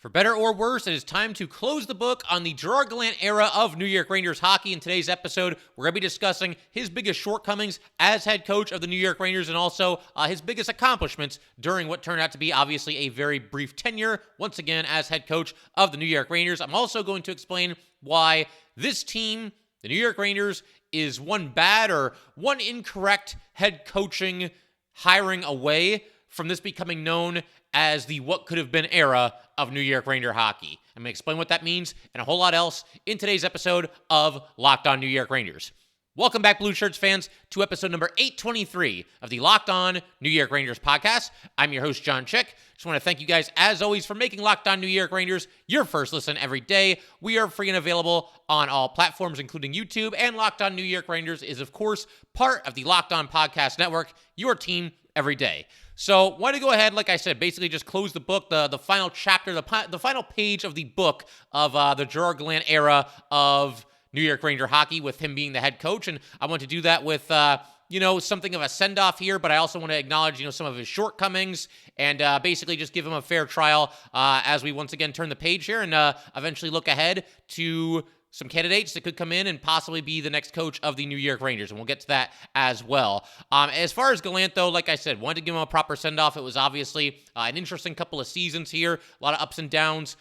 For better or worse, it is time to close the book on the Gerard Gallant era of New York Rangers hockey. In today's episode, we're going to be discussing his biggest shortcomings as head coach of the New York Rangers and also his biggest accomplishments during what turned out to be obviously a very brief tenure, once again, as head coach of the New York Rangers. I'm also going to explain why this team, the New York Rangers, is one bad or one incorrect head coaching hiring away from this becoming known as the what could have been era of New York Ranger hockey. I'm going to explain what that means and a whole lot else in today's episode of Locked On New York Rangers. Welcome back, Blueshirts fans, to episode number 823 of the Locked On New York Rangers podcast. I'm your host, John Chick. Just want to thank you guys, as always, for making Locked On New York Rangers your first listen every day. We are free and available on all platforms, including YouTube, and Locked On New York Rangers is, of course, part of the Locked On Podcast Network, your team every day. So, want to go ahead, like I said, basically just close the book, the final chapter, the final page of the book of the Gerard Gallant era of New York Ranger hockey with him being the head coach. And I want to do that with, something of a send-off here, but I also want to acknowledge, some of his shortcomings and basically just give him a fair trial as we once again turn the page here and eventually look ahead to some candidates that could come in and possibly be the next coach of the New York Rangers, and we'll get to that as well. As far as Gallant, though, like I said, wanted to give him a proper send-off. It was obviously an interesting couple of seasons here, a lot of ups and downs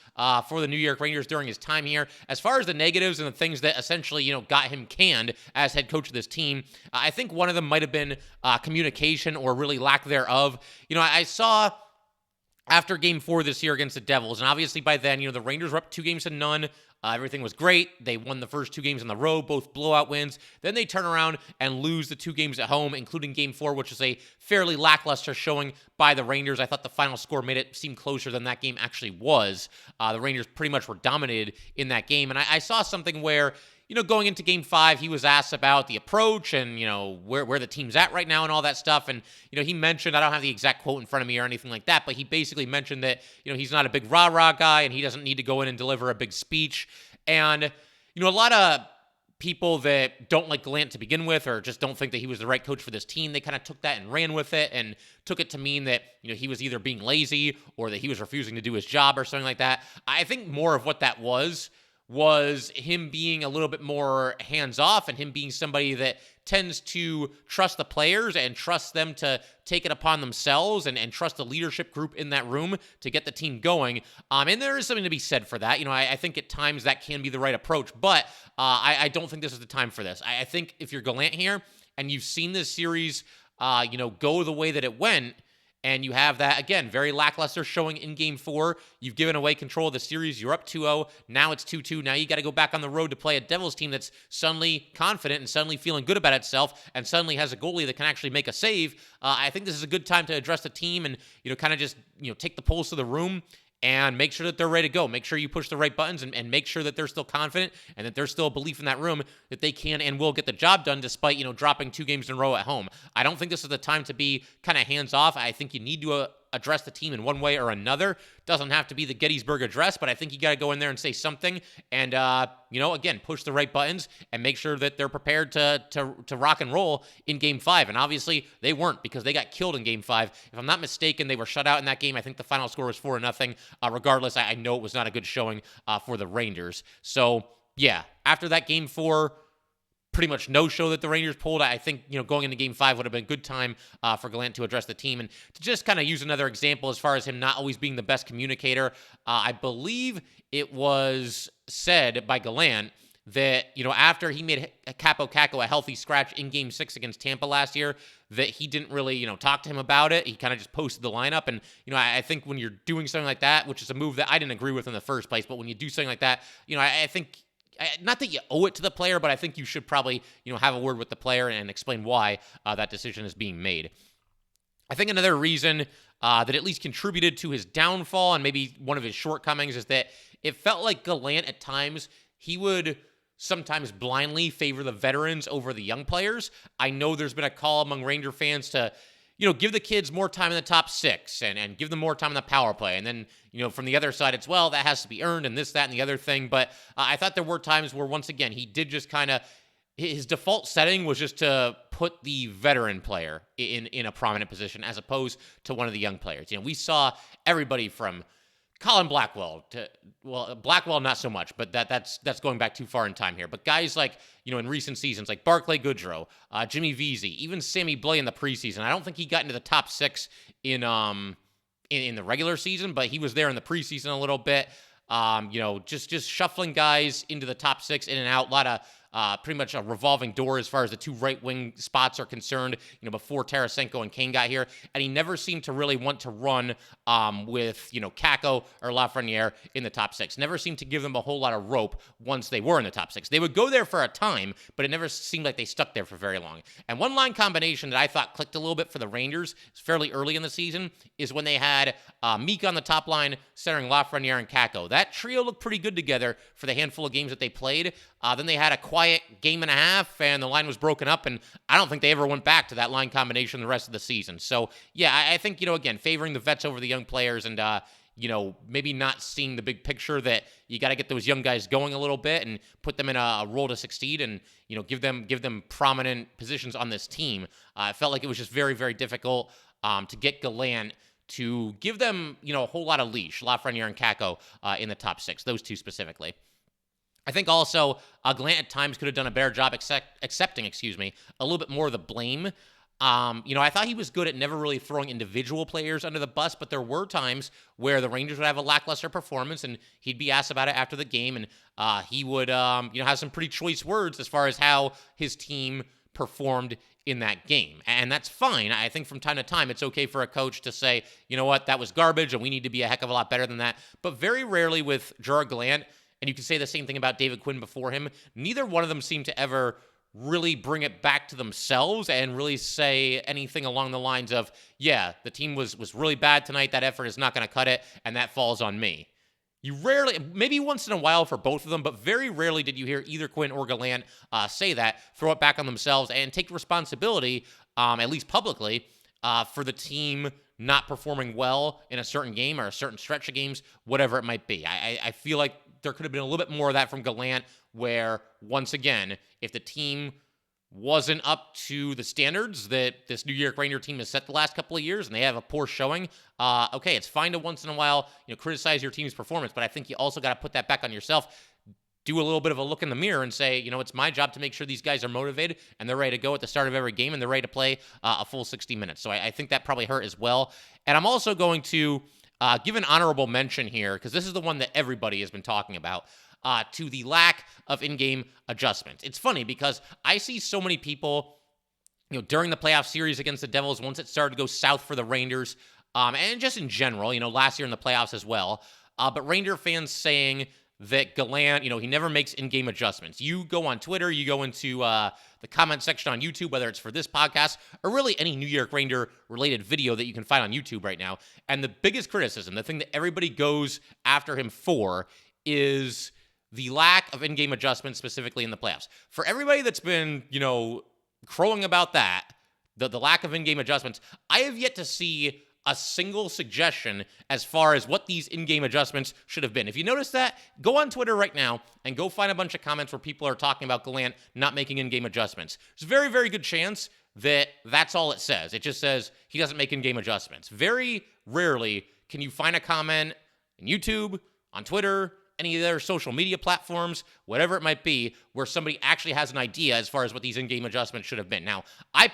for the New York Rangers during his time here. As far as the negatives and the things that essentially, got him canned as head coach of this team, I think one of them might have been communication or really lack thereof. I saw after Game 4 this year against the Devils, and obviously by then, the Rangers were up 2-0. Everything was great. They won the first 2 games in a row, both blowout wins. Then they turn around and lose the 2 games at home, including Game 4, which is a fairly lackluster showing by the Rangers. I thought the final score made it seem closer than that game actually was. The Rangers pretty much were dominated in that game. And I saw something where, going into Game 5, he was asked about the approach and, where the team's at right now and all that stuff. And, he mentioned, I don't have the exact quote in front of me or anything like that, but he basically mentioned that, he's not a big rah-rah guy and he doesn't need to go in and deliver a big speech. And, a lot of people that don't like Gallant to begin with or just don't think that he was the right coach for this team, they kind of took that and ran with it and took it to mean that, he was either being lazy or that he was refusing to do his job or something like that. I think more of what that was him being a little bit more hands-off and him being somebody that tends to trust the players and trust them to take it upon themselves and trust the leadership group in that room to get the team going. And there is something to be said for that. I think at times that can be the right approach, but I don't think this is the time for this. I think if you're Gallant here and you've seen this series, go the way that it went, and you have that, again, very lackluster showing in Game 4. You've given away control of the series. You're up 2-0. Now it's 2-2. Now you got to go back on the road to play a Devils team that's suddenly confident and suddenly feeling good about itself and suddenly has a goalie that can actually make a save. I think this is a good time to address the team and, kind of just, take the pulse of the room and make sure that they're ready to go. Make sure you push the right buttons and make sure that they're still confident and that there's still a belief in that room that they can and will get the job done despite, dropping 2 games in a row at home. I don't think this is the time to be kind of hands-off. I think you need to address the team in one way or another. Doesn't have to be the Gettysburg Address, but I think you got to go in there and say something and, again, push the right buttons and make sure that they're prepared to rock and roll in Game 5. And obviously they weren't because they got killed in Game 5. If I'm not mistaken, they were shut out in that game. I think the final score was 4-0. Regardless, I know it was not a good showing for the Rangers. So, yeah, after that Game 4, pretty much no show that the Rangers pulled. I think, going into Game 5 would have been a good time for Gallant to address the team. And to just kind of use another example as far as him not always being the best communicator, I believe it was said by Gallant that, after he made Capo Caco a healthy scratch in Game 6 against Tampa last year, that he didn't really, talk to him about it. He kind of just posted the lineup. And, I think when you're doing something like that, which is a move that I didn't agree with in the first place, but when you do something like that, I think not that you owe it to the player, but I think you should probably, have a word with the player and explain why that decision is being made. I think another reason that at least contributed to his downfall and maybe one of his shortcomings is that it felt like Gallant at times, he would sometimes blindly favor the veterans over the young players. I know there's been a call among Ranger fans to, give the kids more time in the top 6 and give them more time in the power play. And then, from the other side, it's, well, that has to be earned and this, that, and the other thing. But I thought there were times where, once again, he did just kind of, his default setting was just to put the veteran player in a prominent position as opposed to one of the young players. We saw everybody from Colin Blackwell. Blackwell not so much, but that's going back too far in time here. But guys like, in recent seasons, like Barclay Goodrow, Jimmy Vesey, even Sammy Blais in the preseason. I don't think he got into the top 6 in the regular season, but he was there in the preseason a little bit. Just shuffling guys into the top 6 in and out. A lot of pretty much a revolving door as far as the 2 right wing spots are concerned, before Tarasenko and Kane got here. And he never seemed to really want to run with, Kakko or Lafreniere in the top 6. Never seemed to give them a whole lot of rope once they were in the top 6. They would go there for a time, but it never seemed like they stuck there for very long. And one line combination that I thought clicked a little bit for the Rangers fairly early in the season is when they had Meek on the top line, centering Lafreniere and Kakko. That trio looked pretty good together for the handful of games that they played. Then they had a quiet game and a half, and the line was broken up, and I don't think they ever went back to that line combination the rest of the season. So, yeah, I think, again, favoring the vets over the young players and, maybe not seeing the big picture that you got to get those young guys going a little bit and put them in a role to succeed and, give them prominent positions on this team. I felt like it was just very, very difficult to get Gallant to give them, a whole lot of leash, Lafreniere and Kakko in the top 6, those 2 specifically. I think also Gallant at times could have done a better job accepting, a little bit more of the blame. I thought he was good at never really throwing individual players under the bus, but there were times where the Rangers would have a lackluster performance, and he'd be asked about it after the game, and he would, have some pretty choice words as far as how his team performed in that game. And that's fine. I think from time to time, it's okay for a coach to say, you know what, that was garbage, and we need to be a heck of a lot better than that. But very rarely with Gerard Gallant, and you can say the same thing about David Quinn before him, neither one of them seemed to ever really bring it back to themselves and really say anything along the lines of, yeah, the team was really bad tonight, that effort is not going to cut it, and that falls on me. You rarely, maybe once in a while for both of them, but very rarely did you hear either Quinn or Gallant say that, throw it back on themselves, and take responsibility, at least publicly, for the team not performing well in a certain game or a certain stretch of games, whatever it might be. I feel like there could have been a little bit more of that from Gallant, where, once again, if the team wasn't up to the standards that this New York Ranger team has set the last couple of years, and they have a poor showing, okay, it's fine to once in a while, criticize your team's performance, but I think you also got to put that back on yourself. Do a little bit of a look in the mirror and say, it's my job to make sure these guys are motivated and they're ready to go at the start of every game and they're ready to play a full 60 minutes. So I think that probably hurt as well. And I'm also going to give an honorable mention here, because this is the one that everybody has been talking about, to the lack of in-game adjustments. It's funny because I see so many people, during the playoff series against the Devils, once it started to go south for the Rangers, and just in general, last year in the playoffs as well, but Ranger fans saying that Gallant, he never makes in-game adjustments. You go on Twitter, you go into the comment section on YouTube, whether it's for this podcast or really any New York Ranger-related video that you can find on YouTube right now, and the biggest criticism, the thing that everybody goes after him for, is the lack of in-game adjustments, specifically in the playoffs. For everybody that's been, crowing about that, the lack of in-game adjustments, I have yet to see a single suggestion as far as what these in-game adjustments should have been. If you notice that, go on Twitter right now and go find a bunch of comments where people are talking about Gallant not making in-game adjustments. There's a very, very good chance that that's all it says. It just says he doesn't make in-game adjustments. Very rarely can you find a comment on YouTube, on Twitter, any of their social media platforms, whatever it might be, where somebody actually has an idea as far as what these in-game adjustments should have been. Now, I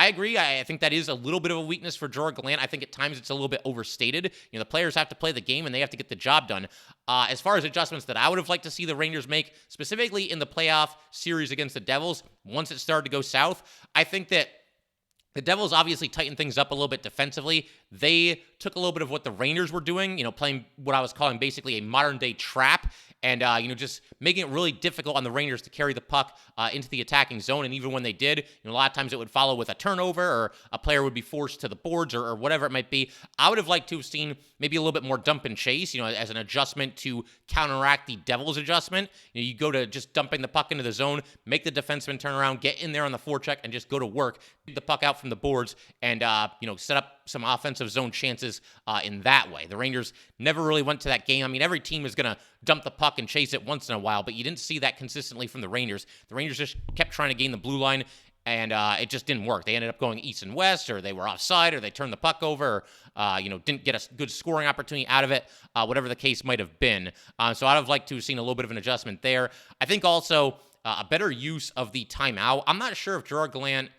agree. I think that is a little bit of a weakness for Gerard Gallant. I think at times it's a little bit overstated. The players have to play the game and they have to get the job done. As far as adjustments that I would have liked to see the Rangers make, specifically in the playoff series against the Devils, once it started to go south, I think that the Devils obviously tightened things up a little bit defensively. They took a little bit of what the Rangers were doing, playing what I was calling basically a modern-day trap, and, just making it really difficult on the Rangers to carry the puck into the attacking zone. And even when they did, a lot of times it would follow with a turnover or a player would be forced to the boards or whatever it might be. I would have liked to have seen maybe a little bit more dump and chase, as an adjustment to counteract the Devils' adjustment. You go to just dumping the puck into the zone, make the defenseman turn around, get in there on the forecheck, and just go to work, get the puck out from the boards, and, set up some offensive zone chances in that way. The Rangers never really went to that game. I mean, every team is going to dump the puck and chase it once in a while, but you didn't see that consistently from the Rangers. The Rangers just kept trying to gain the blue line, and it just didn't work. They ended up going east and west, or they were offside, or they turned the puck over, or, didn't get a good scoring opportunity out of it, whatever the case might have been. So I'd have liked to have seen a little bit of an adjustment there. I think also a better use of the timeout. I'm not sure if Gerard Gallant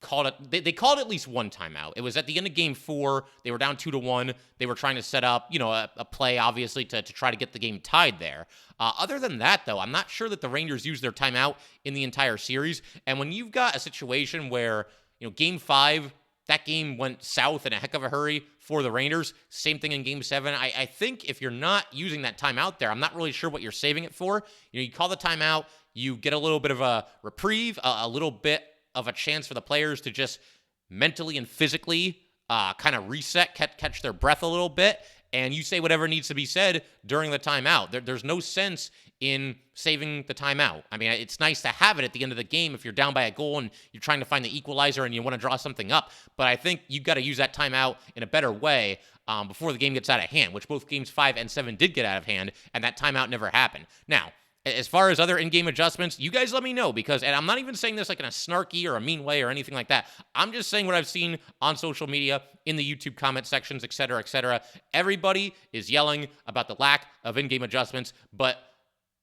called it. They called at least one timeout. It was at the end of game 4. They were down 2-1. They were trying to set up, a play, obviously, to try to get the game tied there. Other than that, though, I'm not sure that the Rangers used their timeout in the entire series. And when you've got a situation where, game 5, that game went south in a heck of a hurry for the Rangers. Same thing in game 7. I think if you're not using that timeout there, I'm not really sure what you're saving it for. You call the timeout, you get a little bit of a reprieve, a little bit of a chance for the players to just mentally and physically kind of reset, catch their breath a little bit, and you say whatever needs to be said during the timeout. There's no sense in saving the timeout. I mean, it's nice to have it at the end of the game if you're down by a goal and you're trying to find the equalizer and you want to draw something up, but I think you've got to use that timeout in a better way before the game gets out of hand, which both games 5 and 7 did get out of hand, and that timeout never happened. Now, as far as other in-game adjustments, you guys let me know, because, and I'm not even saying this like in a snarky or a mean way or anything like that. I'm just saying what I've seen on social media, in the YouTube comment sections, et cetera, et cetera. Everybody is yelling about the lack of in-game adjustments, but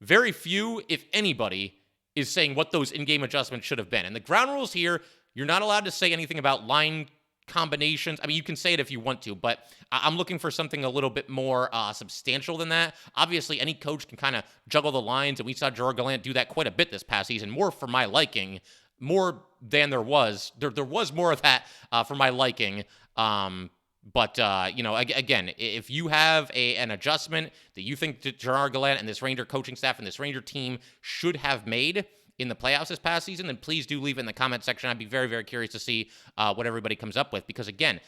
very few, if anybody, is saying what those in-game adjustments should have been. And the ground rules here, you're not allowed to say anything about line combinations. I mean, you can say it if you want to, but I'm looking for something a little bit more substantial than that. Obviously, any coach can kind of juggle the lines, and we saw Gerard Gallant do that quite a bit this past season, more for my liking, more than there was. There was more of that for my liking. But again, if you have an adjustment that you think that Gerard Gallant and this Ranger coaching staff and this Ranger team should have made in the playoffs this past season, then please do leave it in the comment section. I'd be very, very curious to see what everybody comes up with, because, again,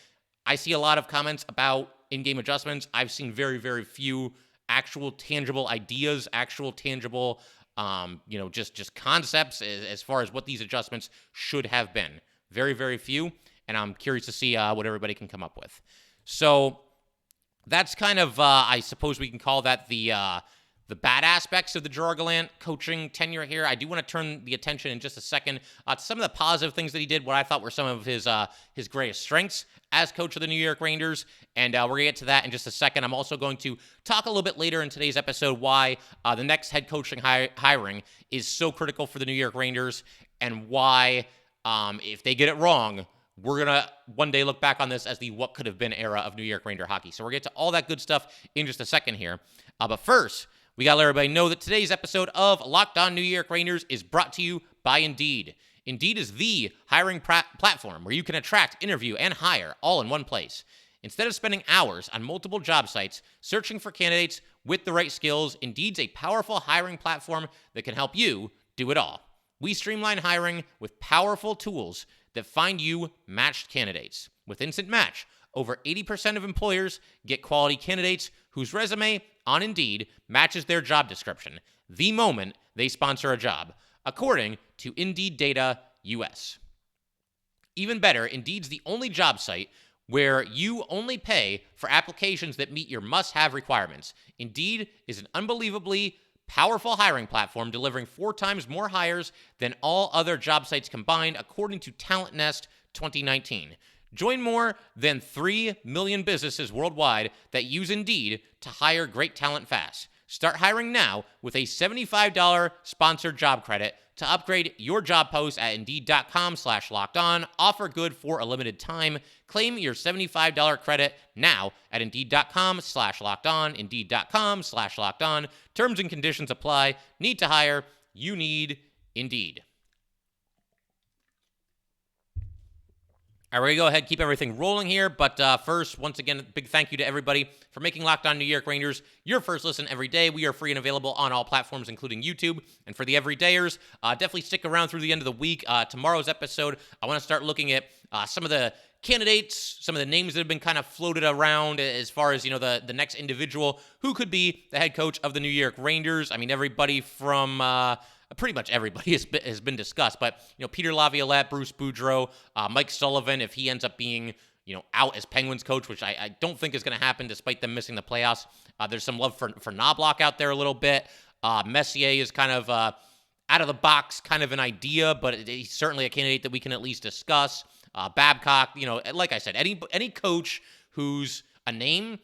I see a lot of comments about in-game adjustments. I've seen very, very few actual tangible ideas, actual tangible, just concepts as far as what these adjustments should have been. Very, very few, and I'm curious to see what everybody can come up with. So that's kind of, I suppose we can call that the bad aspects of the Gerard Gallant coaching tenure here. I do want to turn the attention in just a second to some of the positive things that he did, what I thought were some of his greatest strengths as coach of the New York Rangers, and we're going to get to that in just a second. I'm also going to talk a little bit later in today's episode why the next head coaching hiring is so critical for the New York Rangers, and why, if they get it wrong, we're going to one day look back on this as the what could have been era of New York Ranger hockey. So we're going to get to all that good stuff in just a second here. But first, we got to let everybody know that today's episode of Locked On New York Rangers is brought to you by Indeed. Indeed is the hiring platform where you can attract, interview, and hire all in one place. Instead of spending hours on multiple job sites searching for candidates with the right skills, Indeed's a powerful hiring platform that can help you do it all. We streamline hiring with powerful tools that find you matched candidates. With Instant Match, over 80% of employers get quality candidates whose resume on Indeed matches their job description the moment they sponsor a job, according to Indeed Data US. Even better, Indeed's the only job site where you only pay for applications that meet your must-have requirements. Indeed is an unbelievably powerful hiring platform, delivering 4 times more hires than all other job sites combined, according to Talent Nest 2019. Join more than 3 million businesses worldwide that use Indeed to hire great talent fast. Start hiring now with a $75 sponsored job credit to upgrade your job post at Indeed.com/lockedon. Offer good for a limited time. Claim your $75 credit now at Indeed.com/lockedon. Indeed.com/lockedon. Terms and conditions apply. Need to hire? You need Indeed. All right, we're going to go ahead and keep everything rolling here. But first, once again, big thank you to everybody for making Locked On New York Rangers your first listen every day. We are free and available on all platforms, including YouTube. And for the everydayers, definitely stick around through the end of the week. Tomorrow's episode, I want to start looking at some of the candidates, some of the names that have been kind of floated around as far as, the next individual who could be the head coach of the New York Rangers. I mean, everybody from... pretty much everybody has been discussed, but, Peter Laviolette, Bruce Boudreau, Mike Sullivan, if he ends up being, out as Penguins coach, which I don't think is going to happen despite them missing the playoffs. There's some love for Knoblauch out there a little bit. Messier is kind of out of the box kind of an idea, but he's certainly a candidate that we can at least discuss. Babcock, like I said, any coach who's a name,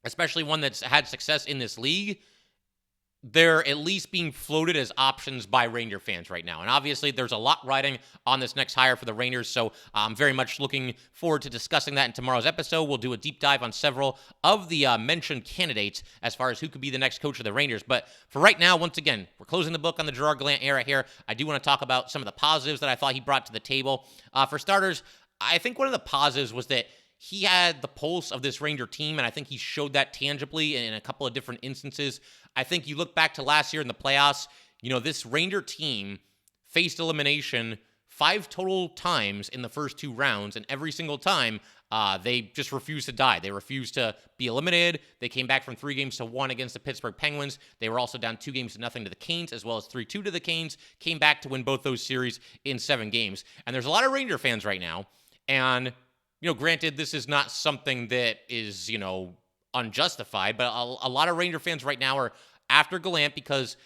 especially one that's had success in this league, they're at least being floated as options by Ranger fans right now. And obviously, there's a lot riding on this next hire for the Rangers, so I'm very much looking forward to discussing that in tomorrow's episode. We'll do a deep dive on several of the mentioned candidates as far as who could be the next coach of the Rangers. But for right now, once again, we're closing the book on the Gerard Gallant era here. I do want to talk about some of the positives that I thought he brought to the table. For starters, I think one of the positives was that he had the pulse of this Ranger team, and I think he showed that tangibly in a couple of different instances. I think you look back to last year in the playoffs, this Ranger team faced elimination 5 total times in the first 2 rounds, and every single time they just refused to die. They refused to be eliminated. They came back from 3-1 against the Pittsburgh Penguins. They were also down 2-0 to the Canes, as well as 3-2 to the Canes, came back to win both those series in 7 games. And there's a lot of Ranger fans right now, and granted, this is not something that is, unjustified, but a lot of Ranger fans right now are after Gallant because,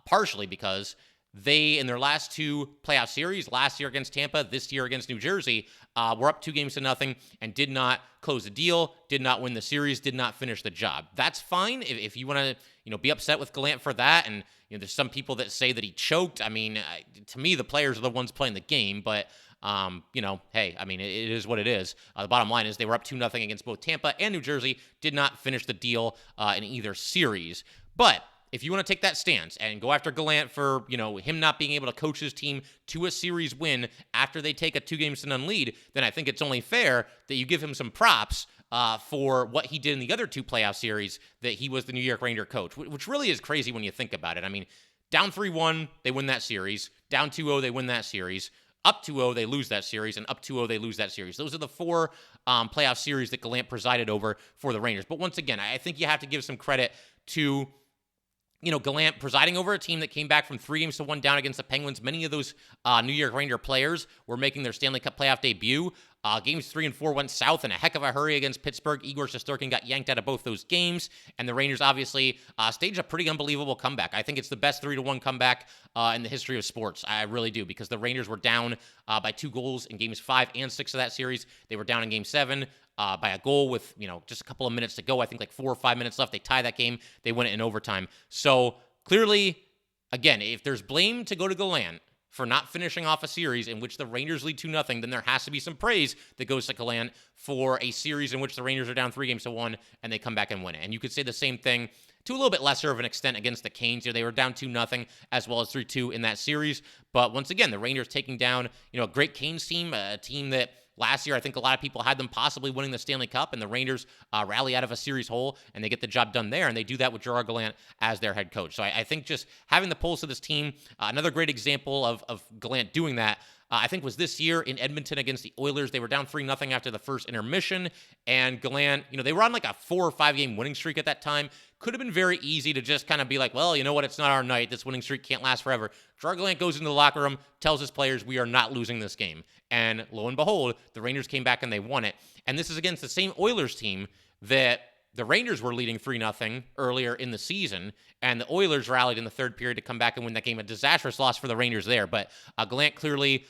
partially because they, in their last 2 playoff series, last year against Tampa, this year against New Jersey, were up 2-0 and did not close the deal, did not win the series, did not finish the job. That's fine if you want to, be upset with Gallant for that. And, there's some people that say that he choked. I mean, to me, the players are the ones playing the game, but hey, I mean, it is what it is. The bottom line is they were up 2-0 against both Tampa and New Jersey, did not finish the deal in either series. But if you want to take that stance and go after Gallant for, him not being able to coach his team to a series win after they take a 2-0 lead, then I think it's only fair that you give him some props for what he did in the other 2 playoff series that he was the New York Ranger coach, which really is crazy when you think about it. I mean, down 3-1, they win that series. Down 2-0, they win that series. Up 2-0, they lose that series, and up 2-0, they lose that series. Those are the 4 playoff series that Gallant presided over for the Rangers. But once again, I think you have to give some credit to Gallant presiding over a team that came back from 3-1 down against the Penguins. Many of those New York Ranger players were making their Stanley Cup playoff debut. Games 3 and 4 went south in a heck of a hurry against Pittsburgh. Igor Shesterkin got yanked out of both those games, and the Rangers obviously staged a pretty unbelievable comeback. I think it's the best 3-1 comeback in the history of sports. I really do, because the Rangers were down by 2 goals in games 5 and 6 of that series. They were down in game 7 by a goal with, just a couple of minutes to go. I think like 4 or 5 minutes left. They tie that game. They win it in overtime. So clearly, again, if there's blame to go to Gallant for not finishing off a series in which the Rangers lead 2-0, then there has to be some praise that goes to Gallant for a series in which the Rangers are down 3-1 and they come back and win it. And you could say the same thing to a little bit lesser of an extent against the Canes. They were down 2-0 as well as 3-2 in that series. But once again, the Rangers taking down, a great Canes team, a team that last year I think a lot of people had them possibly winning the Stanley Cup, and the Rangers rally out of a series hole and they get the job done there, and they do that with Gerard Gallant as their head coach. So I think just having the pulse of this team, another great example of Gallant doing that, I think was this year in Edmonton against the Oilers. They were down 3-0 after the first intermission, and Gallant, they were on like a 4 or 5 game winning streak at that time. Could have been very easy to just kind of be like, well, you know what, it's not our night. This winning streak can't last forever. Gerard Gallant goes into the locker room, tells his players, we are not losing this game. And lo and behold, the Rangers came back and they won it. And this is against the same Oilers team that the Rangers were leading 3-0 earlier in the season, and the Oilers rallied in the third period to come back and win that game. A disastrous loss for the Rangers there, but Gallant clearly,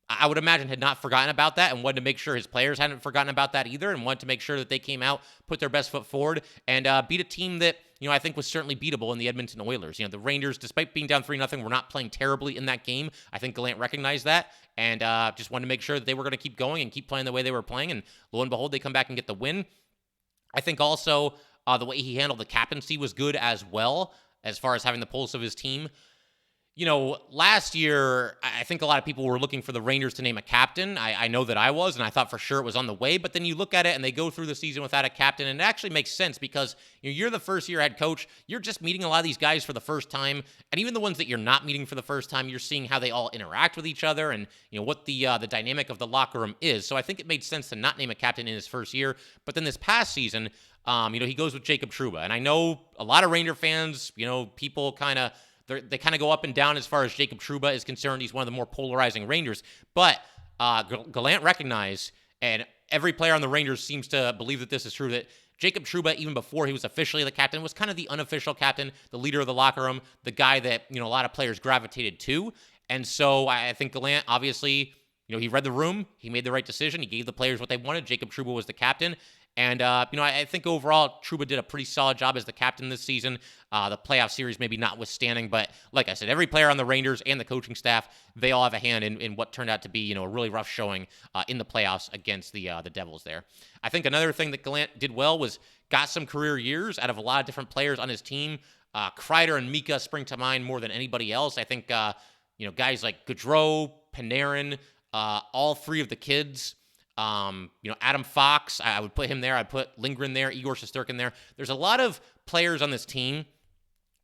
I would imagine, had not forgotten about that and wanted to make sure his players hadn't forgotten about that either, and wanted to make sure that they came out, put their best foot forward, and beat a team that, I think was certainly beatable in the Edmonton Oilers. The Rangers, despite being down 3-0, were not playing terribly in that game. I think Gallant recognized that and just wanted to make sure that they were going to keep going and keep playing the way they were playing, and lo and behold, they come back and get the win. I think also the way he handled the captaincy was good as well, as far as having the pulse of his team. Last year, I think a lot of people were looking for the Rangers to name a captain. I know that I was, and I thought for sure it was on the way. But then you look at it, and they go through the season without a captain, and it actually makes sense because you're the first-year head coach. You're just meeting a lot of these guys for the first time, and even the ones that you're not meeting for the first time, you're seeing how they all interact with each other and what the dynamic of the locker room is. So I think it made sense to not name a captain in his first year. But then this past season, he goes with Jacob Trouba, and I know a lot of Ranger fans, people kind of. They kind of go up and down as far as Jacob Trouba is concerned. He's one of the more polarizing Rangers. But Gallant recognized, and every player on the Rangers seems to believe that this is true, that Jacob Trouba, even before he was officially the captain, was kind of the unofficial captain, the leader of the locker room, the guy that, a lot of players gravitated to. And so I think Gallant, obviously, he read the room. He made the right decision. He gave the players what they wanted. Jacob Trouba was the captain. And, I think overall, Trouba did a pretty solid job as the captain this season. The playoff series maybe notwithstanding. But like I said, every player on the Rangers and the coaching staff, they all have a hand in what turned out to be, a really rough showing in the playoffs against the Devils there. I think another thing that Gallant did well was got some career years out of a lot of different players on his team. Kreider and Mika spring to mind more than anybody else. I think, guys like Boudreau, Panarin, all three of the kids, Adam Fox, I would put him there. I'd put Lindgren there, Igor Shesterkin there. There's a lot of players on this team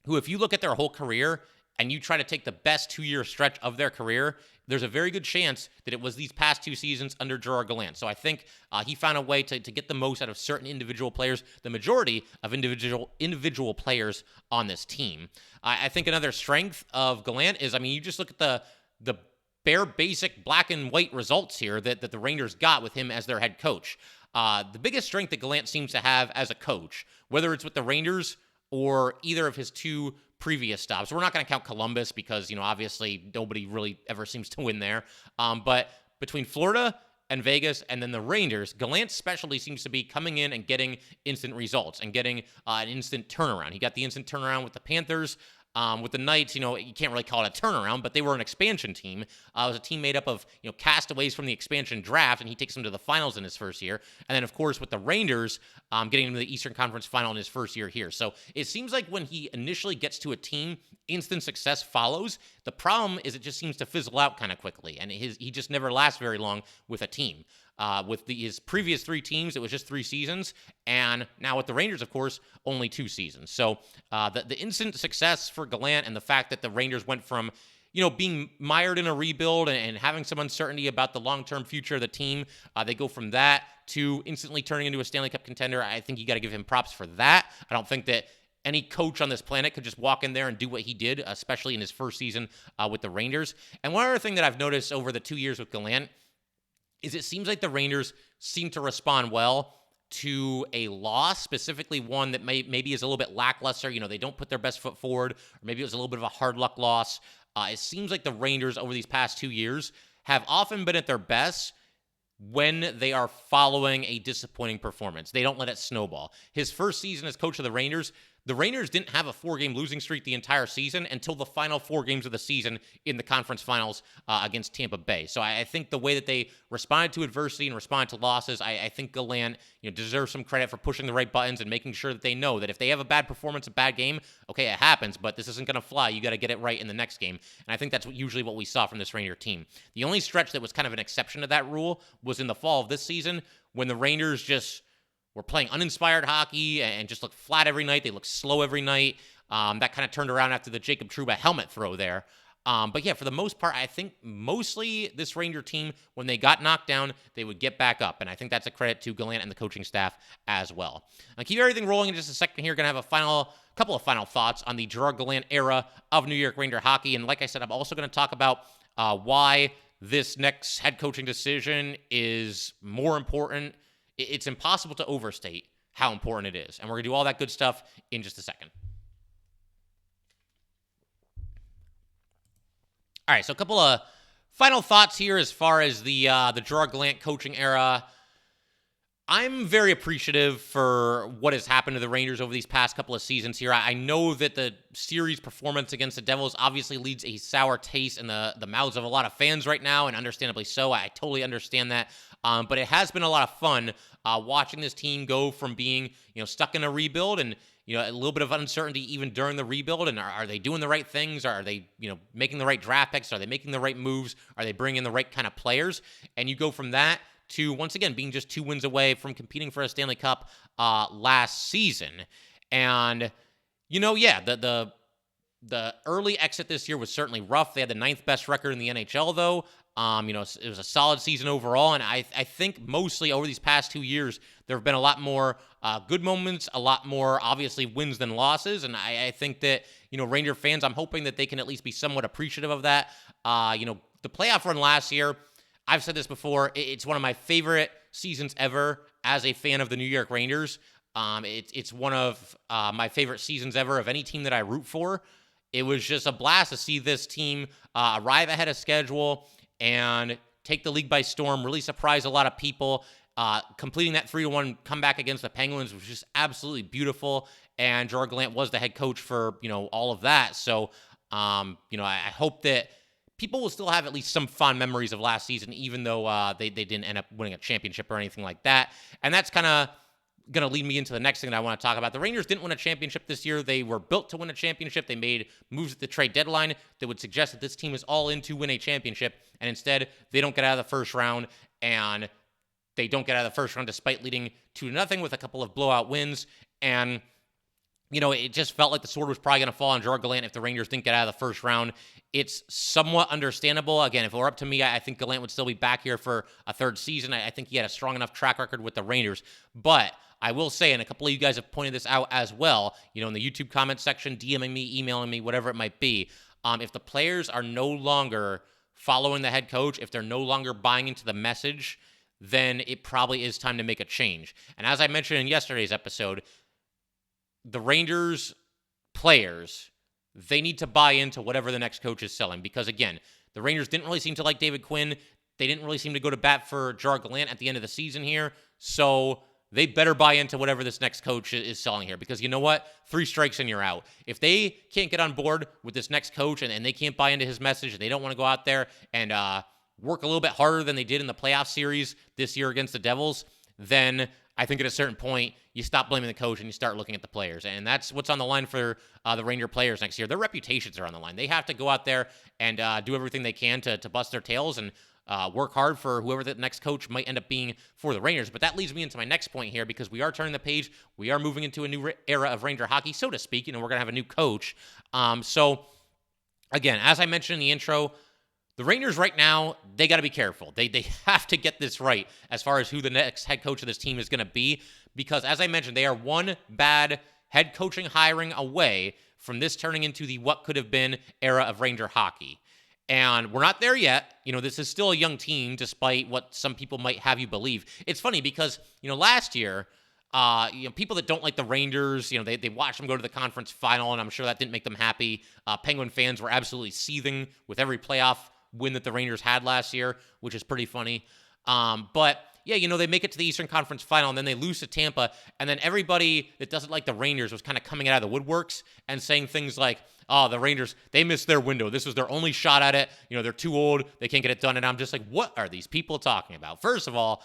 who, if you look at their whole career and you try to take the best 2-year stretch of their career, there's a very good chance that it was these past 2 seasons under Gerard Gallant. So I think he found a way to get the most out of certain individual players, the majority of individual players on this team. I think another strength of Gallant is, you just look at the bare basic black and white results here that the Rangers got with him as their head coach. The biggest strength that Gallant seems to have as a coach, whether it's with the Rangers or either of his 2 previous stops. We're not going to count Columbus because, obviously nobody really ever seems to win there. But between Florida and Vegas and then the Rangers, Gallant's specialty seems to be coming in and getting instant results and getting an instant turnaround. He got the instant turnaround with the Panthers. With the Knights, you can't really call it a turnaround, but they were an expansion team. It was a team made up of, castaways from the expansion draft, and he takes them to the finals in his first year. And then, of course, with the Rangers, getting into the Eastern Conference final in his first year here. So it seems like when he initially gets to a team, instant success follows. The problem is it just seems to fizzle out kind of quickly, and he just never lasts very long with a team. With his previous 3 teams, it was just 3 seasons. And now with the Rangers, of course, only 2 seasons. So the instant success for Gallant and the fact that the Rangers went from, being mired in a rebuild and having some uncertainty about the long-term future of the team, they go from that to instantly turning into a Stanley Cup contender. I think you got to give him props for that. I don't think that any coach on this planet could just walk in there and do what he did, especially in his first season with the Rangers. And one other thing that I've noticed over the 2 years with Gallant is it seems like the Rangers seem to respond well to a loss, specifically one that maybe is a little bit lackluster. They don't put their best foot forward, or maybe it was a little bit of a hard luck loss. It seems like the Rangers over these past 2 years have often been at their best when they are following a disappointing performance. They don't let it snowball. His first season as coach of the Rangers didn't have a 4-game losing streak the entire season until the final 4 games of the season in the conference finals against Tampa Bay. So I think the way that they responded to adversity and responded to losses, I think Gallant deserves some credit for pushing the right buttons and making sure that they know that if they have a bad performance, a bad game, okay, it happens, but this isn't going to fly. You got to get it right in the next game. And I think that's usually what we saw from this Ranger team. The only stretch that was kind of an exception to that rule was in the fall of this season when the Rangers just were playing uninspired hockey and just looked flat every night. They looked slow every night. That kind of turned around after the Jacob Trouba helmet throw there. But yeah, for the most part, I think mostly this Ranger team, when they got knocked down, they would get back up. And I think that's a credit to Gallant and the coaching staff as well. I'll keep everything rolling in just a second here. Going to have a couple of final thoughts on the Gerard Gallant era of New York Ranger hockey. And like I said, I'm also going to talk about why this next head coaching decision is more important. It's impossible to overstate how important it is. And we're going to do all that good stuff in just a second. All right, so a couple of final thoughts here as far as the Gerard Gallant coaching era. I'm very appreciative for what has happened to the Rangers over these past couple of seasons here. I know that the series performance against the Devils obviously leaves a sour taste in the mouths of a lot of fans right now, and understandably so. I totally understand that. But it has been a lot of fun watching this team go from being, stuck in a rebuild and, a little bit of uncertainty even during the rebuild. And are they doing the right things? Are they, making the right draft picks? Are they making the right moves? Are they bringing the right kind of players? And you go from that to, once again, being just 2 wins away from competing for a Stanley Cup last season. And, the early exit this year was certainly rough. They had the 9th best record in the NHL, though. It was a solid season overall, and I think mostly over these past 2 years, there have been a lot more good moments, a lot more, obviously, wins than losses, and I think that, Ranger fans, I'm hoping that they can at least be somewhat appreciative of that. The playoff run last year, I've said this before, it's one of my favorite seasons ever as a fan of the New York Rangers. It's one of my favorite seasons ever of any team that I root for. It was just a blast to see this team arrive ahead of schedule and take the league by storm, really surprise a lot of people. Completing that 3-1 comeback against the Penguins was just absolutely beautiful. And Gerard Gallant was the head coach for, all of that. So, I hope that people will still have at least some fond memories of last season, even though they didn't end up winning a championship or anything like that. And that's kind of going to lead me into the next thing that I want to talk about. The Rangers didn't win a championship this year. They were built to win a championship. They made moves at the trade deadline that would suggest that this team is all in to win a championship. And instead, they don't get out of the first round. And they don't get out of the first round despite leading 2-0 with a couple of blowout wins. And it just felt like the sword was probably going to fall on Gerard Gallant if the Rangers didn't get out of the first round. It's somewhat understandable. Again, if it were up to me, I think Gallant would still be back here for a third season. I think he had a strong enough track record with the Rangers. But I will say, and a couple of you guys have pointed this out as well, in the YouTube comment section, DMing me, emailing me, whatever it might be, if the players are no longer following the head coach, if they're no longer buying into the message, then it probably is time to make a change. And as I mentioned in yesterday's episode, the Rangers players, they need to buy into whatever the next coach is selling. Because again, the Rangers didn't really seem to like David Quinn. They didn't really seem to go to bat for Gerard Gallant at the end of the season here. So they better buy into whatever this next coach is selling here. Because you know what? 3 strikes and you're out. If they can't get on board with this next coach and they can't buy into his message, and they don't want to go out there and work a little bit harder than they did in the playoff series this year against the Devils, then I think at a certain point, you stop blaming the coach and you start looking at the players. And that's what's on the line for the Ranger players next year. Their reputations are on the line. They have to go out there and do everything they can to bust their tails and work hard for whoever the next coach might end up being for the Rangers. But that leads me into my next point here, because we are turning the page. We are moving into a new era of Ranger hockey, so to speak. We're going to have a new coach. So, again, as I mentioned in the intro, the Rangers right now, they got to be careful. They have to get this right as far as who the next head coach of this team is going to be, because as I mentioned, they are one bad head coaching hiring away from this turning into the what could have been era of Ranger hockey. And we're not there yet. This is still a young team, despite what some people might have you believe. It's funny because, last year, people that don't like the Rangers, they watched them go to the conference final, and I'm sure that didn't make them happy. Penguin fans were absolutely seething with every playoff win that the Rangers had last year, which is pretty funny. But yeah, they make it to the Eastern Conference Final, and then they lose to Tampa, and then everybody that doesn't like the Rangers was kind of coming out of the woodworks and saying things like, oh, the Rangers, they missed their window. This was their only shot at it. They're too old. They can't get it done. And I'm just like, what are these people talking about? First of all,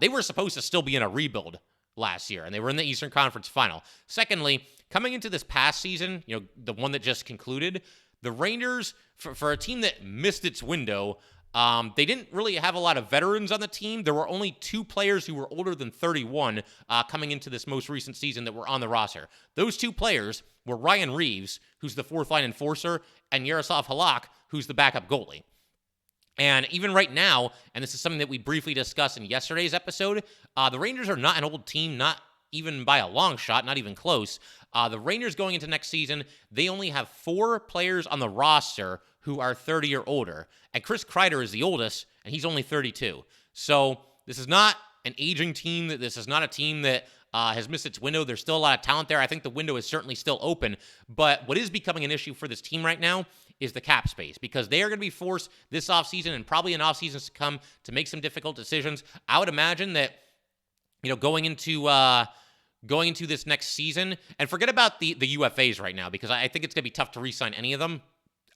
they were supposed to still be in a rebuild last year, and they were in the Eastern Conference Final. Secondly, coming into this past season, the one that just concluded, the Rangers, for a team that missed its window, they didn't really have a lot of veterans on the team. There were only 2 players who were older than 31 coming into this most recent season that were on the roster. Those 2 players were Ryan Reeves, who's the 4th-line enforcer, and Yaroslav Halak, who's the backup goalie. And even right now, and this is something that we briefly discussed in yesterday's episode, the Rangers are not an old team, not even by a long shot, not even close. The Rangers going into next season, they only have 4 players on the roster who are 30 or older. And Chris Kreider is the oldest, and he's only 32. So this is not an aging team. This is not a team that has missed its window. There's still a lot of talent there. I think the window is certainly still open. But what is becoming an issue for this team right now is the cap space, because they are going to be forced this offseason and probably in offseasons to come to make some difficult decisions. I would imagine that, going into this next season, and forget about the UFAs right now, because I think it's going to be tough to re-sign any of them.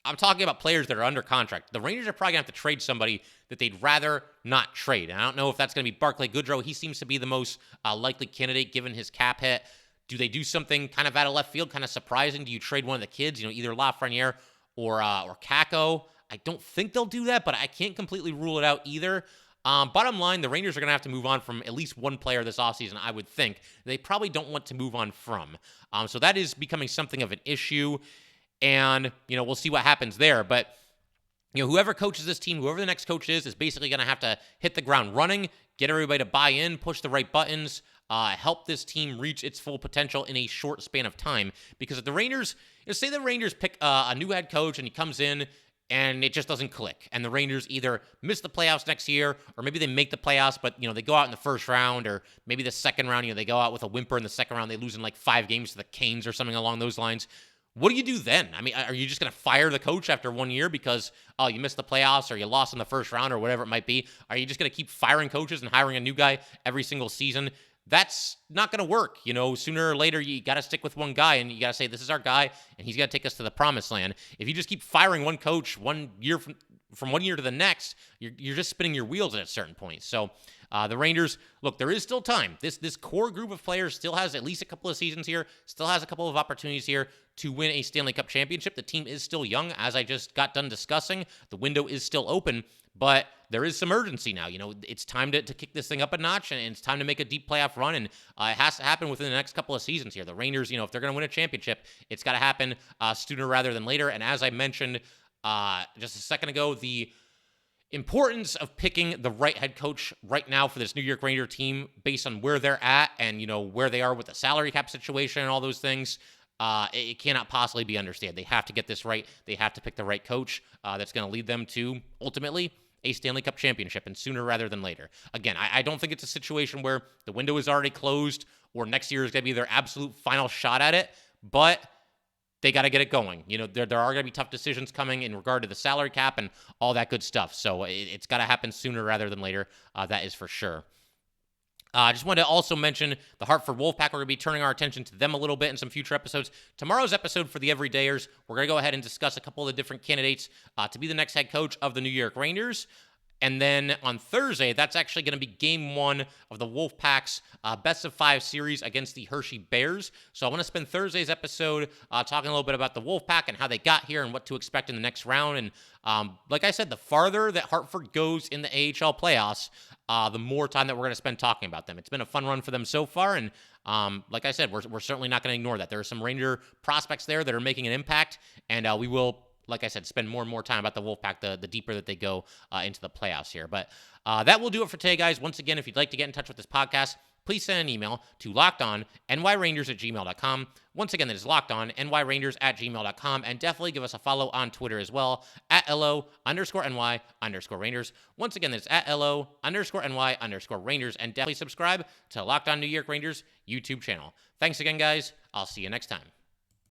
I'm talking about players that are under contract. The Rangers are probably going to have to trade somebody that they'd rather not trade. And I don't know if that's going to be Barclay Goodrow. He seems to be the most likely candidate given his cap hit. Do they do something kind of out of left field, kind of surprising? Do you trade one of the kids, either Lafreniere or Kakko? I don't think they'll do that, but I can't completely rule it out either. Bottom line, the Rangers are going to have to move on from at least one player this offseason, I would think. They probably don't want to move on from. So that is becoming something of an issue. And, we'll see what happens there. But, whoever coaches this team, whoever the next coach is basically going to have to hit the ground running, get everybody to buy in, push the right buttons, help this team reach its full potential in a short span of time. Because if the Rangers, say the Rangers pick a new head coach and he comes in and it just doesn't click. And the Rangers either miss the playoffs next year, or maybe they make the playoffs, but, they go out in the first round, or maybe the second round, they go out with a whimper in the second round. They lose in like 5 games to the Canes or something along those lines. What do you do then? I mean, are you just going to fire the coach after 1 year because, you missed the playoffs or you lost in the first round or whatever it might be? Are you just going to keep firing coaches and hiring a new guy every single season? That's not going to work. Sooner or later, you got to stick with one guy, and you got to say, this is our guy, and he's got to take us to the promised land. If you just keep firing one coach 1 year from 1 year to the next, you're just spinning your wheels at a certain point. So the Rangers, look, there is still time. This core group of players still has at least a couple of seasons here, still has a couple of opportunities here to win a Stanley Cup championship. The team is still young, as I just got done discussing. The window is still open, but there is some urgency now. It's time to kick this thing up a notch, and it's time to make a deep playoff run, and it has to happen within the next couple of seasons here. The Rangers, if they're going to win a championship, it's got to happen sooner rather than later. And as I mentioned just a second ago, the importance of picking the right head coach right now for this New York Ranger team based on where they're at and, where they are with the salary cap situation and all those things, it cannot possibly be understated. They have to get this right. They have to pick the right coach that's going to lead them to, ultimately, a Stanley Cup championship, and sooner rather than later. Again, I don't think it's a situation where the window is already closed or next year is going to be their absolute final shot at it, but they got to get it going. There are going to be tough decisions coming in regard to the salary cap and all that good stuff. So it's got to happen sooner rather than later. That is for sure. I just wanted to also mention the Hartford Wolfpack. We're going to be turning our attention to them a little bit in some future episodes. Tomorrow's episode for the Everydayers, we're going to go ahead and discuss a couple of the different candidates to be the next head coach of the New York Rangers. And then on Thursday, that's actually going to be game 1 of the Wolfpack's best-of-5 series against the Hershey Bears. So I want to spend Thursday's episode talking a little bit about the Wolfpack and how they got here and what to expect in the next round. And like I said, the farther that Hartford goes in the AHL playoffs, the more time that we're going to spend talking about them. It's been a fun run for them so far, and like I said, we're certainly not going to ignore that. There are some Ranger prospects there that are making an impact, and we will, like I said, spend more and more time about the Wolfpack the deeper that they go into the playoffs here. But that will do it for today, guys. Once again, if you'd like to get in touch with this podcast, please send an email to lockedonnyrangers@gmail.com. Once again, that is lockedonnyrangers@gmail.com. And definitely give us a follow on Twitter as well, @LO_NY_Rangers. Once again, that's @LO_NY_Rangers. And definitely subscribe to Locked On New York Rangers YouTube channel. Thanks again, guys. I'll see you next time.